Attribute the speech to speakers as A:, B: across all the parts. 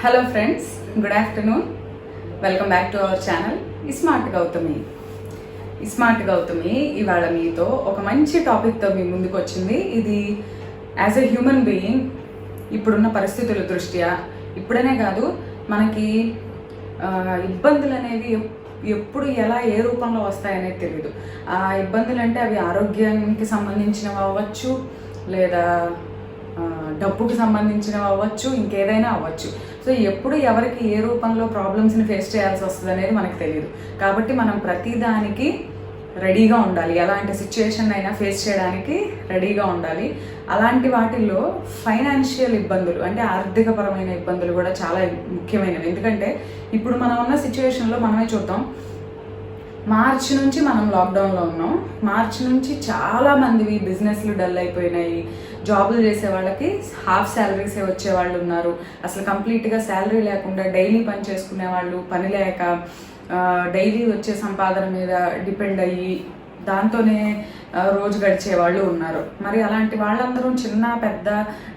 A: Hello friends, good afternoon. Welcome back to our channel smart Gautami. ఇవాళ మీతో ఒక మంచి టాపిక్తో మీ ముందుకు వచ్చింది. ఇది యాజ్ ఎ హ్యూమన్ బీయింగ్ ఇప్పుడున్న పరిస్థితుల దృష్ట్యా, ఇప్పుడనే కాదు మనకి ఇబ్బందులు అనేవి ఎప్పుడు ఎలా ఏ రూపంలో వస్తాయనేది తెలియదు. ఆ ఇబ్బందులు అంటే అవి ఆరోగ్యానికి సంబంధించినవి అవ్వచ్చు, లేదా డబ్బుకి సంబంధించినవి అవ్వచ్చు, ఇంకేదైనా అవ్వచ్చు. సో ఎప్పుడు ఎవరికి ఏ రూపంలో ప్రాబ్లమ్స్ని ఫేస్ చేయాల్సి వస్తుంది అనేది మనకు తెలియదు. కాబట్టి మనం ప్రతిదానికి రెడీగా ఉండాలి. ఎలాంటి సిచ్యుయేషన్ అయినా ఫేస్ చేయడానికి రెడీగా ఉండాలి. అలాంటి వాటిల్లో ఫైనాన్షియల్ ఇబ్బందులు అంటే ఆర్థికపరమైన ఇబ్బందులు కూడా చాలా ముఖ్యమైనవి. ఎందుకంటే ఇప్పుడు మనం ఉన్న సిచ్యువేషన్లో మనమే చూద్దాం. మార్చి నుంచి మనం లాక్డౌన్లో ఉన్నాం. మార్చి నుంచి చాలా మందివి బిజినెస్లు డల్ అయిపోయినాయి. జాబులు చేసే వాళ్ళకి హాఫ్ శాలరీసే వచ్చే వాళ్ళు ఉన్నారు. అసలు కంప్లీట్గా శాలరీ లేకుండా డైలీ పని చేసుకునే వాళ్ళు, పని లేక డైలీ వచ్చే సంపాదన మీద డిపెండ్ అయ్యి దాంతోనే రోజు గడిచే వాళ్ళు ఉన్నారు. మరి అలాంటి వాళ్ళందరూ చిన్న పెద్ద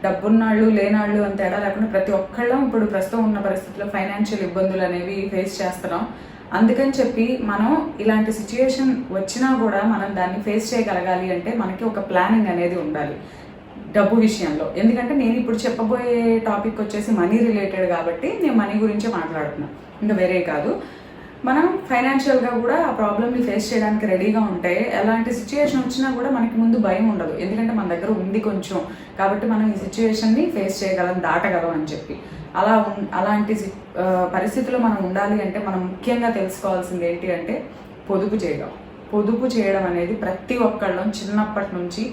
A: డబ్బున్నాళ్ళు లేనాళ్ళు అని తేడా లేకుండా ప్రతి ఒక్కళ్ళం ఇప్పుడు ప్రస్తుతం ఉన్న పరిస్థితుల్లో ఫైనాన్షియల్ ఇబ్బందులు అనేవి ఫేస్ చేస్తున్నాం. అందుకని చెప్పి మనం ఇలాంటి సిచ్యుయేషన్ వచ్చినా కూడా మనం దాన్ని ఫేస్ చేయగలగాలి అంటే మనకి ఒక ప్లానింగ్ అనేది ఉండాలి డబ్బు విషయంలో. ఎందుకంటే నేను ఇప్పుడు చెప్పబోయే టాపిక్ వచ్చేసి మనీ రిలేటెడ్ కాబట్టి నేను మనీ గురించే మాట్లాడుతున్నాను, ఇంకా వేరే కాదు. మనం ఫైనాన్షియల్గా కూడా ఆ ప్రాబ్లమ్ని ఫేస్ చేయడానికి రెడీగా ఉంటే ఎలాంటి సిచ్యుయేషన్ వచ్చినా కూడా మనకి ముందు భయం ఉండదు. ఎందుకంటే మన దగ్గర ఉంది కొంచెం, కాబట్టి మనం ఈ సిచ్యుయేషన్ని ఫేస్ చేయగలం, దాటగలం అని చెప్పి. అలాంటి పరిస్థితుల్లో మనం ఉండాలి అంటే మనం ముఖ్యంగా తెలుసుకోవాల్సింది ఏంటి అంటే పొదుపు చేయడం అనేది ప్రతి ఒక్కళ్ళం చిన్నప్పటి నుంచి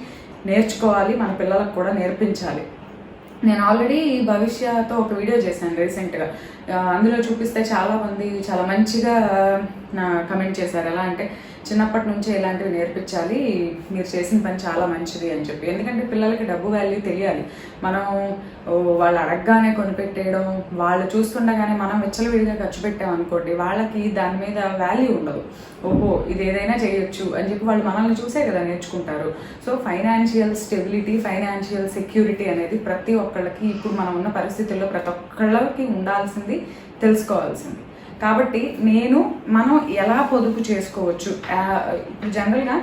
A: నేర్చుకోవాలి, మన పిల్లలకు కూడా నేర్పించాలి. నేను ఆల్రెడీ భవిష్యతో ఒక వీడియో చేశాను రీసెంట్గా. అందులో చూపిస్తే చాలామంది చాలా మంచిగా కమెంట్ చేశారు. ఎలా అంటే చిన్నప్పటి నుంచే ఇలాంటివి నేర్పించాలి, మీరు చేసిన పని చాలా మంచిది అని చెప్పి. ఎందుకంటే పిల్లలకి డబ్బు వాల్యూ తెలియాలి. మనం వాళ్ళు అడగగానే కొనిపెట్టేయడం, వాళ్ళు చూస్తుండగానే మనం విచ్చలవిడిగా ఖర్చు పెట్టామనుకోండి, వాళ్ళకి దాని మీద వాల్యూ ఉండదు. ఓహో ఇది ఏదైనా చేయొచ్చు అని చెప్పి వాళ్ళు మనల్ని చూసే కదా నేర్చుకుంటారు. So financial stability, financial security అనేది ప్రతి ఒక్కళ్ళకి ఇప్పుడు మనం ఉన్న పరిస్థితుల్లో ప్రతి ఒక్కళ్ళకి ఉండాల్సింది, తెలుసుకోవాల్సింది. కాబట్టి మనం ఎలా పొదుపు చేసుకోవచ్చు. ఇప్పుడు జనరల్గా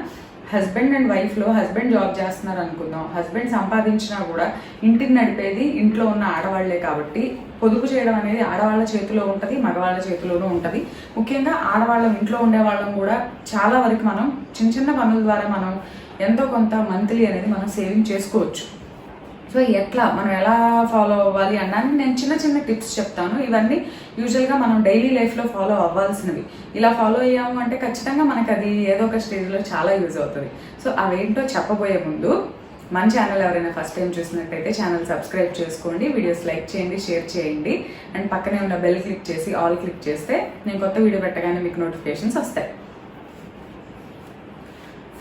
A: హస్బెండ్ అండ్ వైఫ్లో హస్బెండ్ జాబ్ చేస్తున్నారు అనుకుందాం. హస్బెండ్ సంపాదించినా కూడా ఇంటిని నడిపేది ఇంట్లో ఉన్న ఆడవాళ్లే. కాబట్టి పొదుపు చేయడం అనేది ఆడవాళ్ళ చేతిలో ఉంటుంది, మగవాళ్ళ చేతిలోనూ ఉంటుంది. ముఖ్యంగా ఆడవాళ్ళం, ఇంట్లో ఉండే వాళ్ళం కూడా చాలా వరకు మనం చిన్న చిన్న పనుల ద్వారా మనం ఎంతో కొంత మంత్లీ అనేది మనం సేవింగ్ చేసుకోవచ్చు. సో మనం ఎలా ఫాలో అవ్వాలి అన్నది నేను చిన్న చిన్న టిప్స్ చెప్తాను. ఇవన్నీ యూజువల్గా మనం డైలీ లైఫ్లో ఫాలో అవ్వాల్సినవి. ఇలా ఫాలో అయ్యాము అంటే ఖచ్చితంగా మనకు అది ఏదో ఒక స్టేజ్లో చాలా యూజ్ అవుతుంది. సో అవేంటో చెప్పబోయే ముందు మన ఛానల్ ఎవరైనా ఫస్ట్ టైం చూసినట్టయితే ఛానల్ సబ్స్క్రైబ్ చేసుకోండి, వీడియోస్ లైక్ చేయండి, షేర్ చేయండి, అండ్ పక్కనే ఉన్న బెల్ క్లిక్ చేసి ఆల్ క్లిక్ చేస్తే నేను కొత్త వీడియో పెట్టగానే మీకు నోటిఫికేషన్స్ వస్తాయి.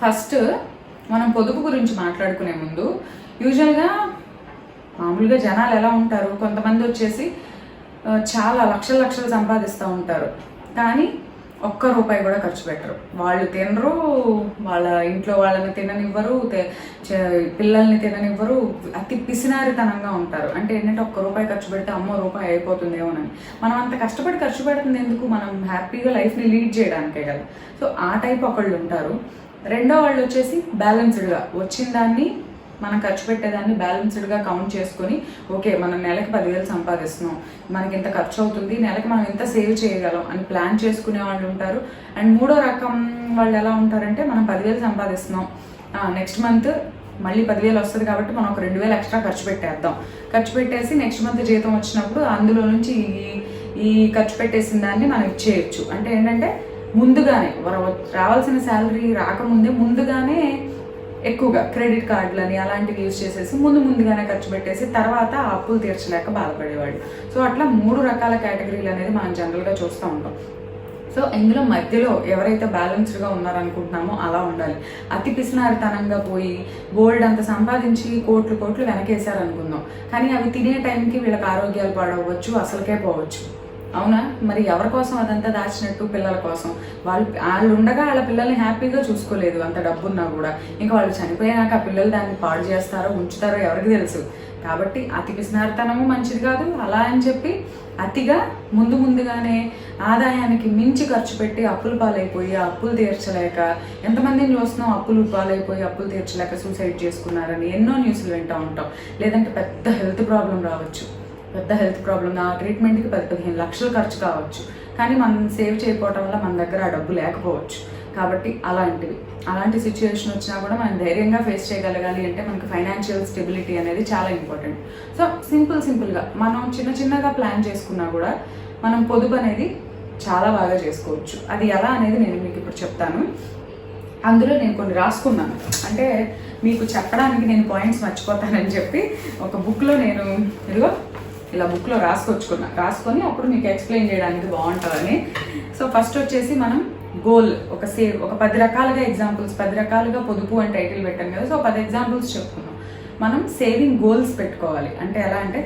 A: ఫస్ట్ మనం పొదుపు గురించి మాట్లాడుకునే ముందు యూజువల్గా మామూలుగా జనాలు ఎలా ఉంటారు, కొంతమంది వచ్చేసి చాలా లక్షలు సంపాదిస్తూ ఉంటారు, కానీ ఒక్క రూపాయి కూడా ఖర్చు పెట్టరు. వాళ్ళు తినరు, వాళ్ళ ఇంట్లో వాళ్ళని తిననివ్వరు, పిల్లల్ని తిననివ్వరు, అతి పిసినారితనంగా ఉంటారు. అంటే ఏంటంటే ఒక్క రూపాయి ఖర్చు పెడితే అమ్మో రూపాయి అయిపోతుందేమోనని. మనం అంత కష్టపడి ఖర్చు పెడుతుంది ఎందుకు? మనం హ్యాపీగా లైఫ్ని లీడ్ చేయడానికే కదా. సో ఆ టైప్ ఒకళ్ళు ఉంటారు. రెండో వాళ్ళు వచ్చేసి బ్యాలెన్స్డ్గా వచ్చిన దాన్ని, మనం ఖర్చు పెట్టేదాన్ని బ్యాలెన్స్డ్గా కౌంట్ చేసుకొని, ఓకే మనం నెలకి 10,000 సంపాదిస్తున్నాం, మనకి ఇంత ఖర్చు అవుతుంది, నెలకి మనం ఎంత సేవ్ చేయగలం అని ప్లాన్ చేసుకునే వాళ్ళు ఉంటారు. అండ్ మూడో రకం వాళ్ళు ఎలా ఉంటారంటే, మనం 10,000 సంపాదిస్తున్నాం, నెక్స్ట్ మంత్ మళ్ళీ 10,000 వస్తుంది కాబట్టి మనం ఒక 2,000 ఎక్స్ట్రా ఖర్చు పెట్టేసి నెక్స్ట్ మంత్ జీతం వచ్చినప్పుడు అందులో నుంచి ఈ ఖర్చు పెట్టేసిన దాన్ని మనం ఇచ్చేయచ్చు. అంటే ఏంటంటే ముందుగానే రావాల్సిన శాలరీ రాకముందే ముందుగానే ఎక్కువగా క్రెడిట్ కార్డులని అలాంటివి యూజ్ చేసేసి ముందుగానే ఖర్చు పెట్టేసి తర్వాత అప్పులు తీర్చలేక బాధపడేవాడు. సో అట్లా 3 రకాల కేటగిరీలు అనేది మనం జనరల్గా చూస్తూ ఉంటాం. సో ఇందులో మధ్యలో ఎవరైతే బ్యాలెన్స్డ్గా ఉన్నారనుకుంటున్నామో అలా ఉండాలి. అతి పిసినారితనంగా పోయి గోల్డ్ అంత సంపాదించి కోట్లు వెనకేశారనుకుందాం, కానీ అవి తినే టైంకి వీళ్ళకి ఆరోగ్యాలు పాడవచ్చు, అసలుకే పోవచ్చు. అవునా? మరి ఎవరి కోసం అదంతా దాచినట్టు? పిల్లల కోసం. వాళ్ళు ఉండగా వాళ్ళ పిల్లల్ని హ్యాపీగా చూసుకోలేదు అంత డబ్బున్నా కూడా. ఇంకా వాళ్ళు చనిపోయాక ఆ పిల్లలు దాన్ని పాడు చేస్తారో ఉంచుతారో ఎవరికి తెలుసు. కాబట్టి అతి పిసినారితనము మంచిది కాదు. అలా అని చెప్పి అతిగా ముందుగానే ఆదాయానికి మించి ఖర్చు పెట్టి అప్పులు పాలైపోయి అప్పులు తీర్చలేక ఎంతమందిని చూస్తున్నాం, అప్పులు పాలైపోయి అప్పులు తీర్చలేక సూసైడ్ చేసుకున్నారని ఎన్నో న్యూస్లు వింటూ ఉంటాం. లేదంటే పెద్ద హెల్త్ ప్రాబ్లం రావచ్చు, పెద్ద హెల్త్ ప్రాబ్లం, ఆ ట్రీట్మెంట్కి 10-15 లక్షలు ఖర్చు కావచ్చు. కానీ మనం సేవ్ చేయకపోవడం వల్ల మన దగ్గర ఆ డబ్బు లేకపోవచ్చు. కాబట్టి అలాంటి సిచ్యువేషన్ వచ్చినా కూడా మనం ధైర్యంగా ఫేస్ చేయగలగాలి అంటే మనకు ఫైనాన్షియల్ స్టెబిలిటీ అనేది చాలా ఇంపార్టెంట్. సో సింపుల్గా మనం చిన్నగా ప్లాన్ చేసుకున్నా కూడా మనం పొదుపు అనేది చాలా బాగా చేసుకోవచ్చు. అది ఎలా అనేది నేను మీకు ఇప్పుడు చెప్తాను. అందులో నేను కొన్ని రాసుకున్నాను, అంటే మీకు చెప్పడానికి నేను పాయింట్స్ మర్చిపోతానని చెప్పి ఒక బుక్లో నేను ఇలా బుక్లో రాసుకొని అప్పుడు మీకు ఎక్స్ప్లెయిన్ చేయడానికి బాగుంటుందని. సో ఫస్ట్ వచ్చేసి మనం గోల్ ఒక 10 రకాలుగా ఎగ్జాంపుల్స్, 10 రకాలుగా పొదుపు అని టైటిల్ పెట్టాను కదా. సో 10 ఎగ్జాంపుల్స్ చెప్పుకున్నాం. మనం సేవింగ్ గోల్స్ పెట్టుకోవాలి. అంటే ఎలా అంటే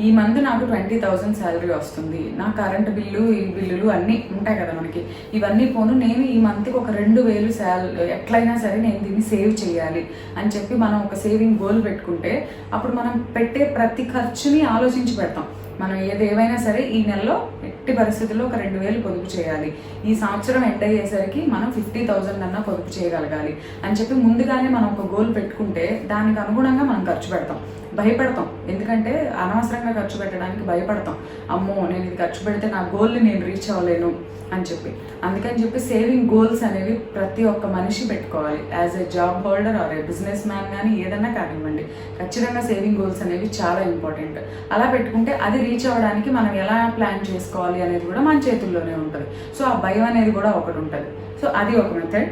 A: ఈ మంత్ నాకు 20,000 శాలరీ వస్తుంది, నా కరెంట్ బిల్లు ఈ బిల్లులు అన్నీ ఉంటాయి కదా మనకి, ఇవన్నీ పోను నేను ఈ మంత్కి ఒక 2,000 ఎట్లయినా సరే నేను దీన్ని సేవ్ చేయాలి అని చెప్పి మనం ఒక సేవింగ్ గోల్ పెట్టుకుంటే అప్పుడు మనం పెట్టే ప్రతి ఖర్చుని ఆలోచించి పెడతాం. మనం ఏదేమైనా సరే ఈ నెలలో ఎట్టి పరిస్థితుల్లో ఒక 2,000 పొదుపు చేయాలి, ఈ సంవత్సరం ఎండ్ అయ్యేసరికి మనం 50,000 అన్నా పొదుపు చేయగలగాలి అని చెప్పి ముందుగానే మనం ఒక గోల్ పెట్టుకుంటే దానికి అనుగుణంగా మనం ఖర్చు పెడతాం. భయపడతాం, ఎందుకంటే అనవసరంగా ఖర్చు పెట్టడానికి భయపడతాం. అమ్మో నేను ఇది ఖర్చు పెడితే నా గోల్ని నేను రీచ్ అవ్వలేను అని చెప్పి. అందుకని చెప్పి సేవింగ్ గోల్స్ అనేవి ప్రతి ఒక్క మనిషి పెట్టుకోవాలి. As a job holder or a businessman కానీ ఏదన్నా కానివ్వండి, ఖచ్చితంగా సేవింగ్ గోల్స్ అనేవి చాలా ఇంపార్టెంట్. అలా పెట్టుకుంటే అది రీచ్ అవ్వడానికి మనం ఎలా ప్లాన్ చేసుకోవాలి అనేది కూడా మన చేతుల్లోనే ఉంటుంది. సో ఆ భయం అనేది కూడా ఒకటి ఉంటుంది. సో అది ఒక method.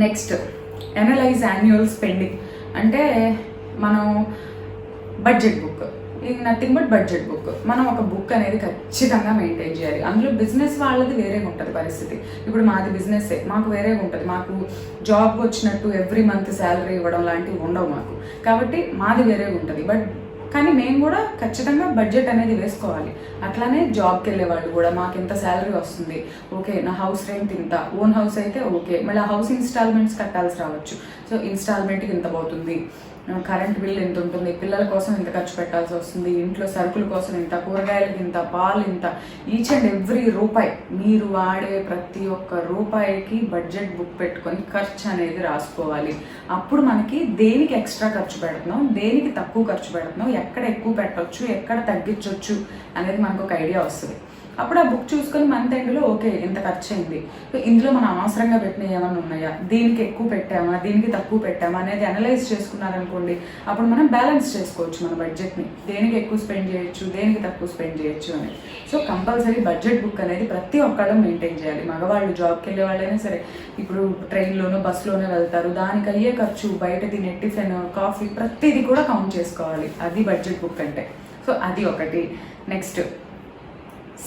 A: Next analyse annual spending. అంటే మనం బడ్జెట్ బుక్, ఇది నథింగ్ బట్ బడ్జెట్ బుక్. మనం ఒక బుక్ అనేది ఖచ్చితంగా మెయింటైన్ చేయాలి. అందులో బిజినెస్ వాళ్ళది వేరేగా ఉంటుంది పరిస్థితి. ఇప్పుడు మాది బిజినెస్సే, మాకు వేరేగా ఉంటుంది. మాకు జాబ్ వచ్చినట్టు ఎవ్రీ మంత్ శాలరీ ఇవ్వడం లాంటివి ఉండవు మాకు, కాబట్టి మాది వేరేగా ఉంటుంది. కానీ మేము కూడా ఖచ్చితంగా బడ్జెట్ అనేది వేసుకోవాలి. అట్లానే జాబ్కి వెళ్ళే వాళ్ళు కూడా మాకు ఎంత శాలరీ వస్తుంది, ఓకే నా హౌస్ రెంట్ ఇంత, ఓన్ హౌస్ అయితే ఓకే, మళ్ళీ ఆ హౌస్ ఇన్స్టాల్మెంట్స్ కట్టాల్సి రావచ్చు, సో ఇన్స్టాల్మెంట్కి ఇంత పోతుంది, కరెంట్ బిల్ ఎంత ఉంటుంది, పిల్లల కోసం ఎంత ఖర్చు పెట్టాల్సి వస్తుంది, ఇంట్లో సరుకుల కోసం ఇంత, కూరగాయలకి ఇంత, పాలు ఇంత, ఈచ్ అండ్ ఎవ్రీ రూపాయి మీరు వాడే ప్రతి ఒక్క రూపాయికి బడ్జెట్ బుక్ పెట్టుకొని ఖర్చు అనేది రాసుకోవాలి. అప్పుడు మనకి దేనికి ఎక్స్ట్రా ఖర్చు పెడుతున్నాం, దేనికి తక్కువ ఖర్చు పెడుతున్నాం, ఎక్కడ ఎక్కువ పెట్టవచ్చు, ఎక్కడ తగ్గించవచ్చు అనేది మనకు ఒక ఐడియా వస్తుంది. అప్పుడు ఆ బుక్ చూసుకొని మంత్ ఎండ్లో ఓకే ఎంత ఖర్చు అయింది, సో ఇందులో మనం అవసరంగా పెట్టినవి ఏమైనా ఉన్నాయా, దీనికి ఎక్కువ పెట్టామా, దీనికి తక్కువ పెట్టామా అనేది అనలైజ్ చేసుకున్నారనుకోండి, అప్పుడు మనం బ్యాలెన్స్ చేసుకోవచ్చు మన బడ్జెట్ని, దేనికి ఎక్కువ స్పెండ్ చేయొచ్చు, దేనికి తక్కువ స్పెండ్ చేయొచ్చు అని. సో కంపల్సరీ బడ్జెట్ బుక్ అనేది ప్రతి ఒక్కళ్ళు మెయింటైన్ చేయాలి. మగవాళ్ళు జాబ్కి వెళ్ళే వాళ్ళైనా సరే, ఇప్పుడు ట్రైన్లోనో బస్సులోనో వెళ్తారు, దానికి అయ్యే ఖర్చు, బయట తినే టిఫిన్, కాఫీ, ప్రతిదీ కూడా కౌంట్ చేసుకోవాలి. అది బడ్జెట్ బుక్ అంటే. సో అది ఒకటి. Next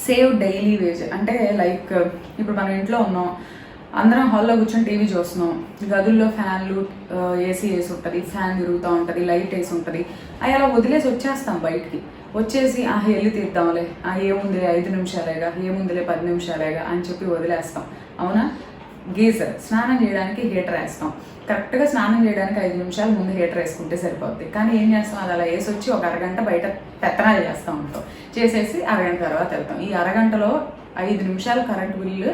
A: save daily wage. అంటే లైక్ ఇప్పుడు మనం ఇంట్లో ఉన్నాం, అందరం హాల్లో కూర్చొని టీవీ చూస్తున్నాం, గదుల్లో ఫ్యాన్లు ఏసీ వేసి ఉంటుంది, ఫ్యాన్ తిరుగుతూ ఉంటుంది, లైట్ వేసి ఉంటుంది, అవి అలా వదిలేసి వచ్చేస్తాం బయటికి. వచ్చేసి వెళ్ళి తీద్దాంలే, ఏముందిలే 5 నిమిషాలేగా, ఏముందిలే 10 నిమిషాలేగా అని చెప్పి వదిలేస్తాం. అవునా? గీజర్, స్నానం చేయడానికి హీటర్ వేస్తాం. కరెక్ట్గా స్నానం చేయడానికి 5 నిమిషాలు ముందు హీటర్ వేసుకుంటే సరిపోద్ది. కానీ ఏం చేస్తాం, అది అలా వేసి వచ్చి ఒక అరగంట బయట పెత్తనాలు చేస్తూ ఉంటాం, చేసేసి అరగంట తర్వాత వెళ్తాం. ఈ అరగంటలో 5 నిమిషాలు కరెంట్ బిల్లు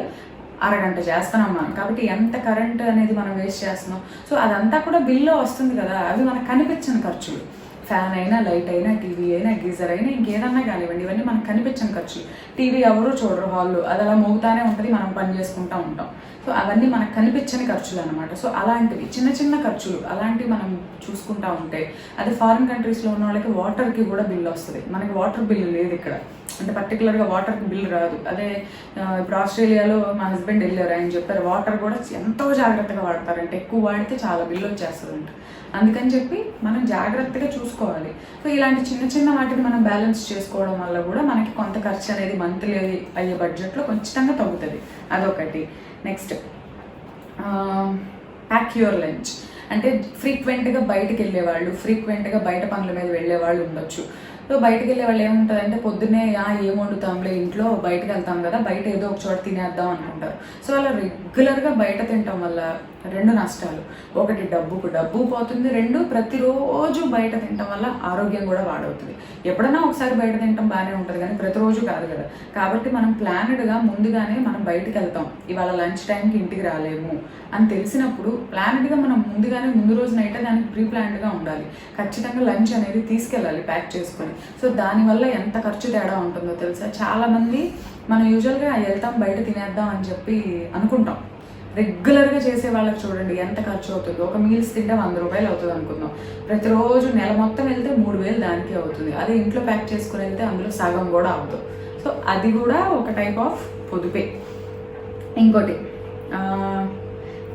A: అరగంట చేస్తున్నాం మనం. కాబట్టి ఎంత కరెంట్ అనేది మనం వేస్ట్ చేస్తున్నాం. సో అదంతా కూడా బిల్లో వస్తుంది కదా, అవి మనకు కనిపించని ఖర్చులు. ఫ్యాన్ అయినా, లైట్ అయినా, టీవీ అయినా, గీజర్ అయినా, ఇంకేదన్నా కానివ్వండి, ఇవన్నీ మనకు కనిపించని ఖర్చులు. టీవీ ఎవరు చూడరు హాల్లో, అది అలా మోగుతానే ఉంటుంది, మనం పని చేసుకుంటూ ఉంటాం. సో అవన్నీ మనకు కనిపించని ఖర్చులు అనమాట. సో అలాంటివి చిన్న ఖర్చులు అలాంటివి మనం చూసుకుంటూ ఉంటే, అది ఫారిన్ కంట్రీస్లో ఉన్న వాళ్ళకి వాటర్కి కూడా బిల్ వస్తుంది. మనకి వాటర్ బిల్లు లేదు ఇక్కడ, అంటే పర్టికులర్గా వాటర్కి బిల్ రాదు. అదే ఇప్పుడు ఆస్ట్రేలియాలో మా హస్బెండ్ వెళ్ళారు, ఆయన చెప్పారు వాటర్ కూడా ఎంతో జాగ్రత్తగా వాడతారంటే, ఎక్కువ వాడితే చాలా బిల్లు వచ్చేస్తుందంట. అందుకని చెప్పి మనం జాగ్రత్తగా చూసుకోవాలి. సో ఇలాంటి చిన్న వాటిని మనం బ్యాలెన్స్ చేసుకోవడం వల్ల కూడా మనకి కొంత ఖర్చు అనేది మంత్లీ అయ్యే బడ్జెట్లో ఖచ్చితంగా తగ్గుతుంది. అదొకటి. Next pack your lunch. అంటే ఫ్రీక్వెంట్గా బయటకు వెళ్ళేవాళ్ళు, ఫ్రీక్వెంట్గా బయట పనుల మీద వెళ్ళే వాళ్ళు ఉండొచ్చు. సో బయటకు వెళ్ళే వాళ్ళు ఏముంటుంది అంటే పొద్దున్నే ఏం వండుతాంలే ఇంట్లో, బయటకు వెళ్తాం కదా, బయట ఏదో ఒక చోట తినేద్దాం అనుకుంటారు. సో అలా రెగ్యులర్గా బయట తినటం వల్ల రెండు నష్టాలు. ఒకటి డబ్బు పోతుంది, రెండు ప్రతిరోజు బయట తినటం వల్ల ఆరోగ్యం కూడా పాడవుతుంది. ఎప్పుడైనా ఒకసారి బయట తినటం బాగానే ఉంటుంది కానీ ప్రతిరోజు కాదు కదా. కాబట్టి మనం ప్లానెడ్గా ముందుగానే మనం బయటకు వెళ్తాం, ఇవాళ లంచ్ టైంకి ఇంటికి రాలేము అని తెలిసినప్పుడు ప్లానెడ్గా మనం ముందు రోజు నైట్ దానికి ప్రీ ప్లాన్డ్గా ఉండాలి. ఖచ్చితంగా లంచ్ అనేది తీసుకెళ్ళాలి ప్యాక్ చేసుకొని. సో దానివల్ల ఎంత ఖర్చు తేడా ఉంటుందో తెలుసా. చాలామంది మనం యూజువల్గా వెళ్తాం బయట తినేద్దాం అని చెప్పి అనుకుంటాం. రెగ్యులర్గా చేసే వాళ్ళకి చూడండి ఎంత ఖర్చు అవుతుంది. ఒక మీల్స్ తింటే 100 రూపాయలు అవుతుంది అనుకుందాం. ప్రతిరోజు నెల మొత్తం వెళ్తే 3000 దానికి అవుతుంది. అదే ఇంట్లో ప్యాక్ చేసుకుని వెళ్తే అందులో సగం కూడా అవుతుంది. సో అది కూడా ఒక టైప్ ఆఫ్ పొదుపే. ఇంకోటి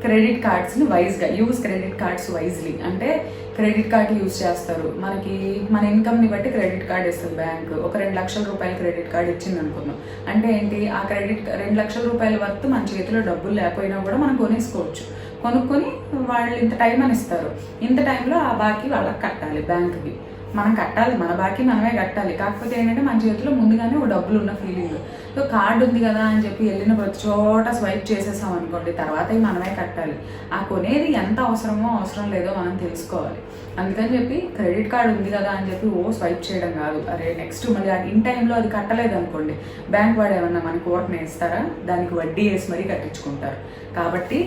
A: క్రెడిట్ కార్డ్స్ని వైజ్గా క్రెడిట్ కార్డ్స్ వైజ్లీ. అంటే క్రెడిట్ కార్డు యూజ్ చేస్తారు, మనకి మన ఇన్కమ్ని బట్టి క్రెడిట్ కార్డ్ ఇస్తుంది బ్యాంక్. ఒక 2 లక్షల రూపాయల క్రెడిట్ కార్డు ఇచ్చింది అనుకుందాం. అంటే ఏంటి, ఆ 2 లక్షల రూపాయల వరకు మన చేతిలో డబ్బులు లేకపోయినా కూడా మనం కొనేసుకోవచ్చు. కొనుక్కొని వాళ్ళు ఇంత టైం అని ఇస్తారు, ఇంత టైంలో ఆ బాకీ వాళ్ళకి కట్టాలి, బ్యాంక్కి మనం కట్టాలి, మన బాకీ మనమే కట్టాలి. కాకపోతే ఏంటంటే మన చేతిలో ముందుగానే ఒక డబ్బులు ఉన్న ఫీలింగ్. సో కార్డు ఉంది కదా అని చెప్పి వెళ్ళిన ప్రతి చోట స్వైప్ చేసేసాం అనుకోండి, తర్వాత మనమే కట్టాలి. ఆ కొనేది ఎంత అవసరమో అవసరం లేదో మనం తెలుసుకోవాలి. అందుకని చెప్పి క్రెడిట్ కార్డు ఉంది కదా అని చెప్పి స్వైప్ చేయడం కాదు. అరే నెక్స్ట్ మళ్ళీ ఇన్ టైంలో అది కట్టలేదు అనుకోండి, బ్యాంక్ వాడు ఏమన్నా మనకి ఓటనే ఇస్తారా, దానికి వడ్డీ వేసి మరీ కట్టించుకుంటారు. కాబట్టి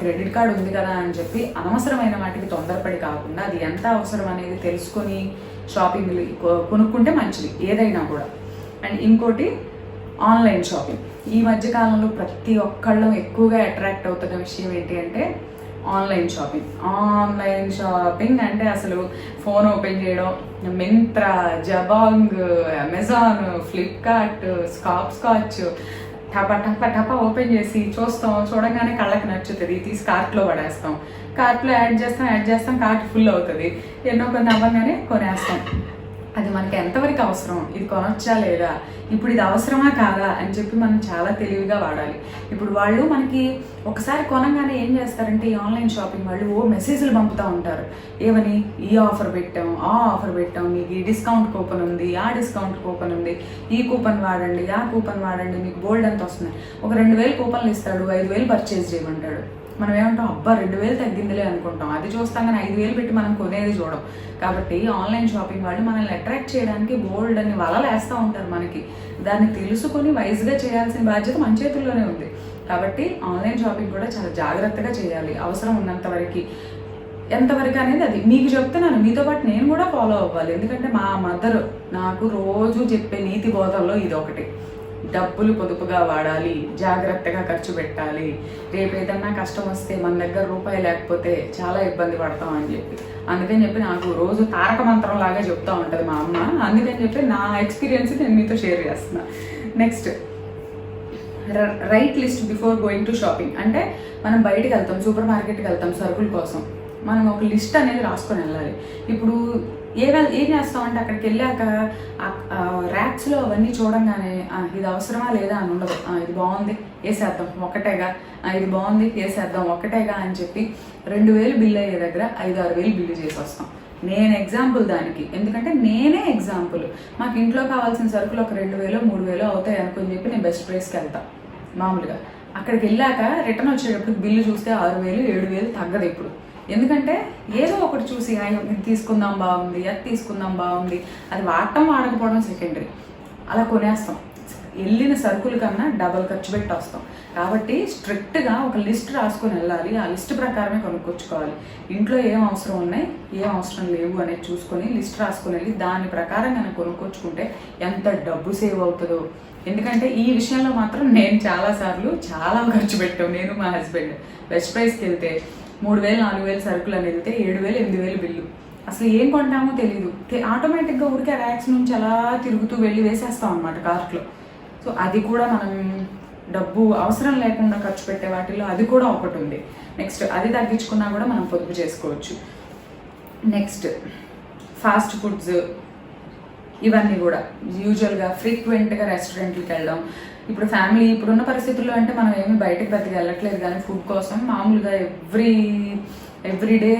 A: క్రెడిట్ కార్డు ఉంది కదా అని చెప్పి అనవసరమైన వాటికి తొందరపడి కాకుండా అది ఎంత అవసరం అనేది తెలుసుకొని షాపింగ్ కొనుక్కుంటే మంచిది ఏదైనా కూడా. అండ్ ఇంకోటి ఆన్లైన్ షాపింగ్. ఈ మధ్యకాలంలో ప్రతి ఒక్కళ్ళం ఎక్కువగా అట్రాక్ట్ అవుతున్న విషయం ఏంటి అంటే ఆన్లైన్ షాపింగ్ అంటే అసలు ఫోన్ ఓపెన్ చేయడం, Myntra, Jabong, Amazon, Flipkart, scotch టపా ఓపెన్ చేసి చూడంగానే కళ్ళకి నచ్చుతుంది, తీసి కార్ట్లో పడేస్తాం, కార్ట్లో యాడ్ చేస్తాం, కార్ట్ ఫుల్ అవుతుంది, ఎన్నో కొన్ని అవ్వగానే కొనేస్తాం. అది మనకి ఎంతవరకు అవసరం, ఇది కొనొచ్చా లేదా, ఇప్పుడు ఇది అవసరమా కాదా అని చెప్పి మనం చాలా తెలివిగా వాడాలి. ఇప్పుడు వాళ్ళు మనకి ఒకసారి కొనగానే ఏం చేస్తారంటే ఈ ఆన్లైన్ షాపింగ్ వాళ్ళు మెసేజ్లు పంపుతూ ఉంటారు. ఏమని, ఈ ఆఫర్ పెట్టాం, ఆ ఆఫర్ పెట్టాం, మీకు ఈ డిస్కౌంట్ కూపన్ ఉంది, ఆ డిస్కౌంట్ కూపన్ ఉంది, ఈ కూపన్ వాడండి, ఆ కూపన్ వాడండి, మీకు బోల్డ్ ఎంత వస్తుంది. ఒక 2000 కూపన్లు ఇస్తాడు, 5000 పర్చేజ్ చేయమంటాడు. మనం ఏమంటాం, అబ్బా 2000 తగ్గిందిలే అనుకుంటాం. అది చూస్తాం కానీ 5000 పెట్టి మనం కొనేది చూడం. కాబట్టి ఆన్లైన్ షాపింగ్ వాళ్ళు మనల్ని అట్రాక్ట్ చేయడానికి బోల్డ్ అని వలలు వేస్తూ ఉంటారు మనకి. దాన్ని తెలుసుకొని వైజ్గా చేయాల్సిన బాధ్యత మన చేతుల్లోనే ఉంది. కాబట్టి ఆన్లైన్ షాపింగ్ కూడా చాలా జాగ్రత్తగా చేయాలి, అవసరం ఉన్నంత వరకు. ఎంతవరకు అనేది అది మీకు చెప్తున్నాను, మీతో పాటు నేను కూడా ఫాలో అవ్వాలి. ఎందుకంటే మా మదర్ నాకు రోజు చెప్పే నీతి బోధల్లో ఇది ఒకటి. డబ్బులు పొదుపుగా వాడాలి, జాగ్రత్తగా ఖర్చు పెట్టాలి, రేపు ఏదన్నా కష్టం వస్తే మన దగ్గర రూపాయి లేకపోతే చాలా ఇబ్బంది పడతాం అని చెప్పి. అందుకని చెప్పి నాకు రోజు తారక మంత్రం లాగా చెప్తూ ఉంటుంది మా అమ్మ. అందుకని చెప్పి నా ఎక్స్పీరియన్స్ నేను మీతో షేర్ చేస్తున్నా. Next, right list before going to shopping. అంటే మనం బయటకు వెళ్తాం, సూపర్ మార్కెట్కి వెళ్తాం సరుకుల కోసం, మనం ఒక లిస్ట్ అనేది రాసుకొని వెళ్ళాలి. ఇప్పుడు ఏం చేస్తామంటే అక్కడికి వెళ్ళాక ర్యాక్స్లో అవన్నీ చూడంగానే ఇది అవసరమా లేదా అని ఉండదు. ఇది బాగుంది వేసేద్దాం ఒక్కటేగా, ఇది బాగుంది వేసేద్దాం ఒక్కటేగా అని చెప్పి 2000 బిల్లు అయ్యే దగ్గర 5-6 బిల్లు చేసి వస్తాం. నేను ఎగ్జాంపుల్ దానికి, ఎందుకంటే నేనే ఎగ్జాంపుల్. మాకు ఇంట్లో కావాల్సిన సరుకులు ఒక 2000-3000 అవుతాయి అనుకుని చెప్పి నేను బెస్ట్ ప్రైస్కి వెళ్తాను మామూలుగా. అక్కడికి వెళ్ళాక రిటర్న్ వచ్చేటప్పుడు బిల్లు చూస్తే 6000-7000 తగ్గదు ఇప్పుడు. ఎందుకంటే ఏదో ఒకటి చూసి ఇది తీసుకుందాం బాగుంది, అది తీసుకుందాం బాగుంది, అది వాడకపోవడం సెకండరీ, అలా కొనేస్తాం. వెళ్ళిన సరుకుల కన్నా డబల్ ఖర్చు పెట్టి వస్తాం. కాబట్టి స్ట్రిక్ట్గా ఒక లిస్ట్ రాసుకొని వెళ్ళాలి, ఆ లిస్ట్ ప్రకారమే కొనుక్కొచ్చుకోవాలి. ఇంట్లో ఏం అవసరం ఉన్నాయి, ఏం అవసరం లేవు అనేది చూసుకొని లిస్ట్ రాసుకొని వెళ్ళి దాని ప్రకారం మనం కొనుక్కొచ్చుకుంటే ఎంత డబ్బు సేవ్ అవుతుందో. ఎందుకంటే ఈ విషయంలో మాత్రం నేను చాలాసార్లు చాలా ఖర్చు పెట్టాం. నేను మా హస్బెండ్ బెస్ట్ ప్రైస్కి వెళ్తే 3000-4000 సరుకులు అని వెళ్తే 7000-8000 బిల్లు. అసలు ఏం కొంటామో తెలీదు, ఆటోమేటిక్గా ఊరికే ర్యాక్స్ నుంచి అలా తిరుగుతూ వెళ్ళి వేసేస్తాం అన్నమాట కార్ట్లో. సో అది కూడా మనం డబ్బు అవసరం లేకుండా ఖర్చు పెట్టే వాటిలో అది కూడా ఒకటి ఉంది. నెక్స్ట్, అది తగ్గించుకున్నా కూడా మనం పొదుపు చేసుకోవచ్చు. నెక్స్ట్, ఫాస్ట్ ఫుడ్స్ ఇవన్నీ కూడా యూజువల్గా ఫ్రీక్వెంట్గా రెస్టారెంట్కి వెళ్ళడం. ఇప్పుడు ఫ్యామిలీ ఇప్పుడున్న పరిస్థితుల్లో అంటే మనం ఏమి బయటకు పెద్దగా వెళ్ళట్లేదు, కానీ ఫుడ్ కోసం మామూలుగా ఎవ్రీడే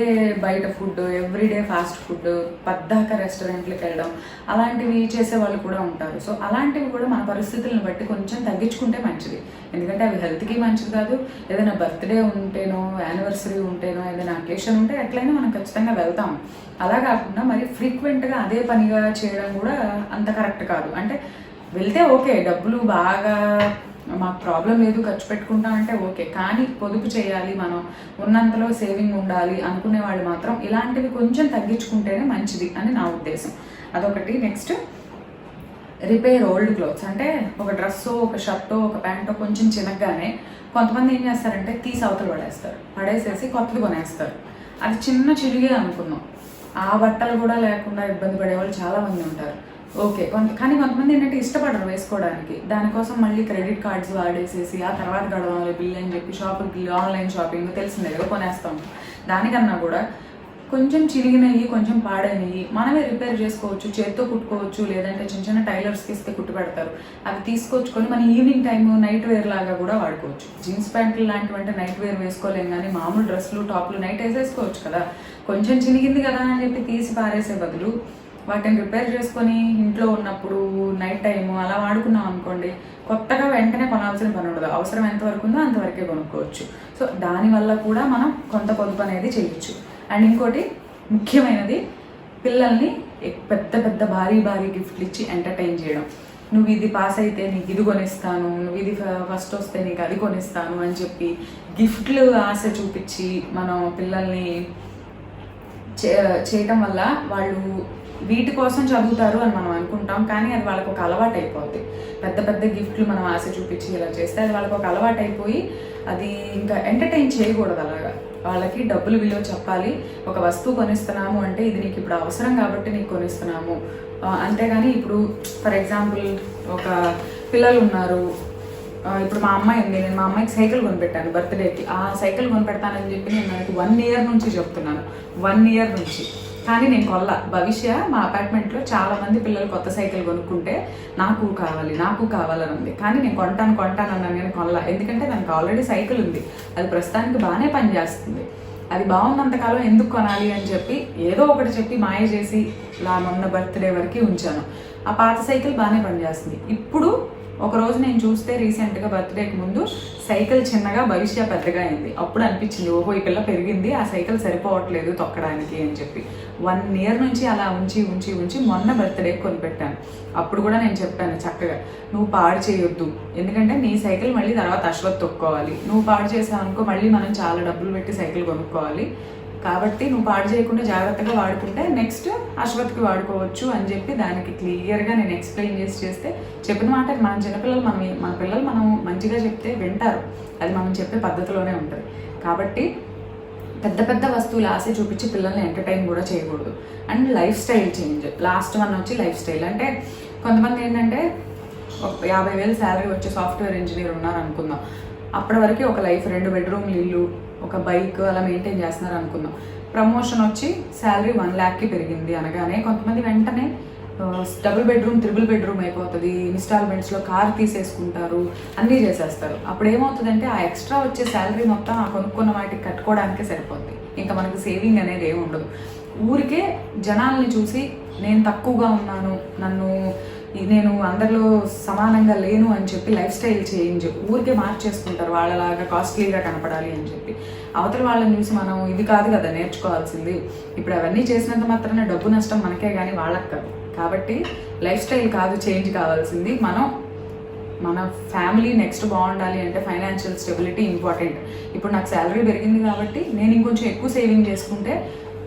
A: బయట ఫుడ్, ఎవ్రీడే ఫాస్ట్ ఫుడ్, పద్దాక రెస్టారెంట్లకు వెళ్ళడం, అలాంటివి చేసే వాళ్ళు కూడా ఉంటారు. సో అలాంటివి కూడా మన పరిస్థితులను బట్టి కొంచెం తగ్గించుకుంటే మంచిది. ఎందుకంటే అవి హెల్త్కి మంచిది కాదు. ఏదైనా బర్త్డే ఉంటేనో, యానివర్సరీ ఉంటేనో, ఏదైనా అకేషన్ ఉంటే ఎట్లయినా మనం ఖచ్చితంగా వెళ్తాం. అలా కాకుండా మరి ఫ్రీక్వెంట్గా అదే పనిగా చేయడం కూడా అంత కరెక్ట్ కాదు. అంటే వెళ్తే ఓకే, డబ్బులు బాగా మాకు ప్రాబ్లం లేదు ఖర్చు పెట్టుకుంటాం అంటే ఓకే, కానీ పొదుపు చేయాలి, మనం ఉన్నంతలో సేవింగ్ ఉండాలి అనుకునే వాళ్ళు మాత్రం ఇలాంటివి కొంచెం తగ్గించుకుంటేనే మంచిది అని నా ఉద్దేశం. అదొకటి. Next, repair old clothes. అంటే ఒక డ్రెస్సో, ఒక షర్టో, ఒక ప్యాంటో కొంచెం చిన్నగానే కొంతమంది ఏం చేస్తారంటే తీసి అవతలు పడేసేసి కొత్తది కొనేస్తారు. అది చిన్న చిరిగే అనుకున్నాం, ఆ బట్టలు కూడా లేకుండా ఇబ్బంది పడేవాళ్ళు చాలామంది ఉంటారు. ఓకే, కానీ కొంతమంది ఏంటంటే ఇష్టపడరు వేసుకోవడానికి. దానికోసం మళ్ళీ క్రెడిట్ కార్డ్స్ వాడేసేసి ఆ తర్వాత గడవాలి బిల్ అని చెప్పి షాపింగ్కి, ఆన్లైన్ షాపింగ్ తెలిసిందే కదా, కొనేస్తాం. దానికన్నా కూడా కొంచెం చిరిగినవి, కొంచెం పాడైనవి మనమే రిపేర్ చేసుకోవచ్చు, చేత్తో కుట్టుకోవచ్చు, లేదంటే చిన్న చిన్న టైలర్స్కి ఇస్తే కుట్టు పెడతారు. అవి తీసుకొచ్చుకొని మన ఈవినింగ్ టైము నైట్ వేర్ లాగా కూడా వాడుకోవచ్చు. జీన్స్ ప్యాంట్లు లాంటివి అంటే నైట్ వేర్ వేసుకోలేం, కానీ మామూలు డ్రెస్సులు, టాప్లు నైట్ వేసేసుకోవచ్చు కదా. కొంచెం చినిగింది కదా అని చెప్పి తీసి పారేసే బదులు వాటిని రిపేర్ చేసుకొని ఇంట్లో ఉన్నప్పుడు నైట్ టైము అలా వాడుకున్నాం అనుకోండి, కొత్తగా వెంటనే కొనాల్సిన పని ఉండదు. అవసరం ఎంతవరకు ఉందో అంతవరకే కొనుక్కోవచ్చు. సో దానివల్ల కూడా మనం కొంత పొదుపు అనేది చేయొచ్చు. అండ్ ఇంకోటి ముఖ్యమైనది, పిల్లల్ని పెద్ద పెద్ద భారీ గిఫ్ట్లు ఇచ్చి ఎంటర్టైన్ చేయడం. నువ్వు ఇది పాస్ అయితే నీకు ఇది కొనిస్తాను, నువ్వు ఇది ఫస్ట్ వస్తే నీకు అది కొనిస్తాను అని చెప్పి గిఫ్ట్లు ఆశ చూపించి మనం పిల్లల్ని చేయటం వల్ల వాళ్ళు వీటి కోసం చదువుతారు అని మనం అనుకుంటాం, కానీ అది వాళ్ళకు ఒక అలవాటు అయిపోద్ది. పెద్ద పెద్ద గిఫ్ట్లు మనం ఆశ చూపించి ఇలా చేస్తే అది వాళ్ళకి ఒక అలవాటు అయిపోయి అది ఇంకా ఎంటర్టైన్ చేయకూడదు. అలాగా వాళ్ళకి డబ్బులు విలువ చెప్పాలి. ఒక వస్తువు కొనిస్తున్నాము అంటే ఇది నీకు ఇప్పుడు అవసరం కాబట్టి నీకు కొనిస్తున్నాము, అంతేగాని ఇప్పుడు ఫర్ ఎగ్జాంపుల్ ఒక పిల్లలు ఉన్నారు, ఇప్పుడు మా అమ్మాయి ఉంది, నేను మా అమ్మాయికి సైకిల్ కొనిపెట్టాను బర్త్డేకి. ఆ సైకిల్ కొనిపెడతానని చెప్పి నేను నాకు 1 year నుంచి చెప్తున్నాను, 1 year నుంచి. కానీ నేను భవిష్య మా అపార్ట్మెంట్లో చాలా మంది పిల్లలు కొత్త సైకిల్ కొనుక్కుంటే నాకు కావాలని ఉంది, కానీ నేను కొంటాను అన్నాను, నేను ఎందుకంటే దానికి ఆల్రెడీ సైకిల్ ఉంది, అది ప్రస్తుతానికి బాగానే పనిచేస్తుంది. అది బాగున్నంతకాలం ఎందుకు కొనాలి అని చెప్పి ఏదో ఒకటి చెప్పి మాయ చేసి మొన్న బర్త్డే వరకు ఉంచాను. ఆ పాత సైకిల్ బాగానే పనిచేస్తుంది. ఇప్పుడు ఒకరోజు నేను చూస్తే రీసెంట్గా బర్త్డేకి ముందు సైకిల్ చిన్నగా, భవిష్య పెద్దగా అయింది. అప్పుడు అనిపించింది, ఓహో ఈ పిల్ల పెరిగింది, ఆ సైకిల్ సరిపోవట్లేదు తొక్కడానికి అని చెప్పి 1 year నుంచి అలా ఉంచి మొన్న బర్త్డేకి కొనిపెట్టాను. అప్పుడు కూడా నేను చెప్పాను చక్కగా, నువ్వు పాడు చేయొద్దు, ఎందుకంటే నీ సైకిల్ మళ్ళీ తర్వాత అశ్వత్ తొక్కోవాలి. నువ్వు పాడు చేసావు అనుకో మళ్ళీ మనం చాలా డబ్బులు పెట్టి సైకిల్ కొనుక్కోవాలి, కాబట్టి నువ్వు పాడు చేయకుండా జాగ్రత్తగా వాడుకుంటే నెక్స్ట్ అశ్వత్కి వాడుకోవచ్చు అని చెప్పి దానికి క్లియర్గా నేను ఎక్స్ప్లెయిన్ చేస్తే చెప్పిన మాట మన చిన్నపిల్లలు మన పిల్లలు మనం మంచిగా చెప్తే వింటారు. అది మనం చెప్పే పద్ధతిలోనే ఉంటుంది. కాబట్టి పెద్ద వస్తువులు ఆశ చూపించి పిల్లల్ని ఎంటర్టైన్ కూడా చేయకూడదు. And life style change. Last one వచ్చి లైఫ్ స్టైల్. అంటే కొంతమంది ఏంటంటే ఒక 50,000 శాలరీ వచ్చే సాఫ్ట్వేర్ ఇంజనీర్ ఉన్నారు అనుకుందాం, అప్పటి వరకు ఒక లైఫ్ 2 bedroom ఇల్లు, ఒక బైక్ అలా మెయింటైన్ చేస్తున్నారు అనుకుందాం. ప్రమోషన్ వచ్చి శాలరీ 1 lakh పెరిగింది అనగానే కొంతమంది వెంటనే డబుల్ బెడ్రూమ్, 3 bedroom అయిపోతుంది, ఇన్స్టాల్మెంట్స్లో కార్ తీసేసుకుంటారు, అన్నీ చేసేస్తారు. అప్పుడు ఏమవుతుందంటే ఆ ఎక్స్ట్రా వచ్చే శాలరీ మొత్తం ఆ కొనుక్కున్న వాటికి కట్టుకోవడానికే సరిపోద్ది. ఇంకా మనకు సేవింగ్ అనేది ఏమి ఉండదు. ఊరికే జనాల్ని చూసి నేను తక్కువగా ఉన్నాను, నేను అందరిలో సమానంగా లేను అని చెప్పి లైఫ్ స్టైల్ చేంజ్ ఊరికే మార్చేసుకుంటారు, వాళ్ళలాగా కాస్ట్లీగా కనపడాలి అని చెప్పి. అవతల వాళ్ళని చూసి మనం ఇది కాదు కదా నేర్చుకోవాల్సింది. ఇప్పుడు అవన్నీ చేసినంత మాత్రాన డబ్బు నష్టం మనకే కానీ వాళ్ళకి కాదు. కాబట్టి లైఫ్ స్టైల్ కాదు చేంజ్ కావాల్సింది, మన ఫ్యామిలీ నెక్స్ట్ బాగుండాలి అంటే ఫైనాన్షియల్ స్టెబిలిటీ ఇంపార్టెంట్. ఇప్పుడు నాకు శాలరీ పెరిగింది కాబట్టి నేను ఇంకొంచెం ఎక్కువ సేవింగ్ చేసుకుంటే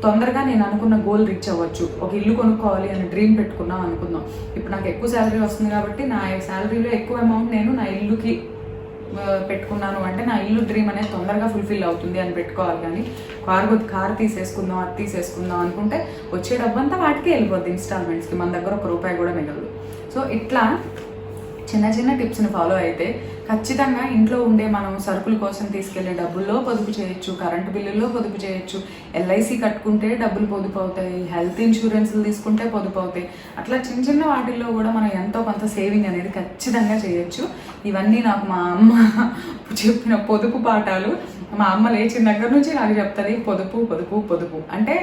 A: తొందరగా నేను అనుకున్న గోల్ రీచ్ అవ్వచ్చు. ఒక ఇల్లు కొనుక్కోవాలి అని డ్రీమ్ పెట్టుకున్నాం అనుకుందాం, ఇప్పుడు నాకు ఎక్కువ శాలరీ వస్తుంది కాబట్టి నా శాలరీలో ఎక్కువ అమౌంట్ నేను నా ఇల్లుకి పెట్టుకున్నాను అంటే నా ఇల్లు డ్రీమ్ అనేది తొందరగా ఫుల్ఫిల్ అవుతుంది అని పెట్టుకోవాలి. కానీ కారు తీసేసుకుందాం, అది తీసేసుకుందాం అనుకుంటే వచ్చే డబ్బంతా వాటికే వెళ్ళిపోద్ది ఇన్స్టాల్మెంట్స్కి, మన దగ్గర ₹1 కూడా మిగలదు. సో ఇట్లా చిన్న టిప్స్ని ఫాలో అయితే ఖచ్చితంగా ఇంట్లో ఉండే మనం సరుకుల కోసం తీసుకెళ్లే డబ్బుల్లో పొదుపు చేయొచ్చు, కరెంటు బిల్లుల్లో పొదుపు చేయొచ్చు, LIC కట్టుకుంటే డబ్బులు పొదుపు అవుతాయి, హెల్త్ ఇన్సూరెన్స్లు తీసుకుంటే పొదుపు అవుతాయి. అట్లా చిన్న వాటిల్లో కూడా మనం ఎంతో కొంత సేవింగ్ అనేది ఖచ్చితంగా చేయొచ్చు. ఇవన్నీ నాకు మా అమ్మ చెప్పిన పొదుపు పాఠాలు. మా అమ్మ లేచిన దగ్గర నుంచి నాకు చెప్తుంది పొదుపు పొదుపు పొదుపు అంటే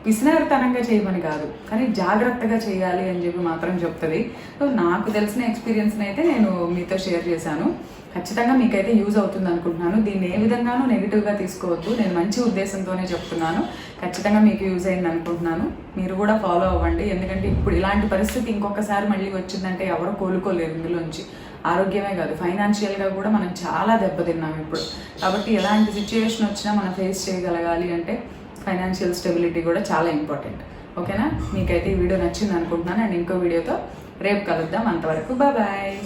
A: పిసినారితనంగా చేయమని కాదు, కానీ జాగ్రత్తగా చేయాలి అని చెప్పి మాత్రం చెప్తుంది. సో నాకు తెలిసిన ఎక్స్పీరియన్స్ని అయితే నేను మీతో షేర్ చేశాను. ఖచ్చితంగా మీకైతే యూజ్ అవుతుంది అనుకుంటున్నాను. దీన్ని ఏ విధంగానూ నెగిటివ్గా తీసుకోవద్దు, నేను మంచి ఉద్దేశంతోనే చెప్తున్నాను. ఖచ్చితంగా మీకు యూజ్ అయింది అనుకుంటున్నాను. మీరు కూడా ఫాలో అవ్వండి. ఎందుకంటే ఇప్పుడు ఇలాంటి పరిస్థితి ఇంకొకసారి మళ్ళీ వచ్చిందంటే ఎవరు కోలుకోలేరు ఇందులోంచి. ఆరోగ్యమే కాదు, ఫైనాన్షియల్గా కూడా మనం చాలా దెబ్బతిన్నాం ఇప్పుడు. కాబట్టి ఎలాంటి సిచ్యువేషన్ వచ్చినా మనం ఫేస్ చేయగలగాలి అంటే ఫైనాన్షియల్ స్టెబిలిటీ కూడా చాలా ఇంపార్టెంట్. ఓకేనా? మీకైతే ఈ వీడియో నచ్చింది అనుకుంటున్నాను. అండ్ ఇంకో వీడియోతో రేపు కలుద్దాం. అంతవరకు బాయ్.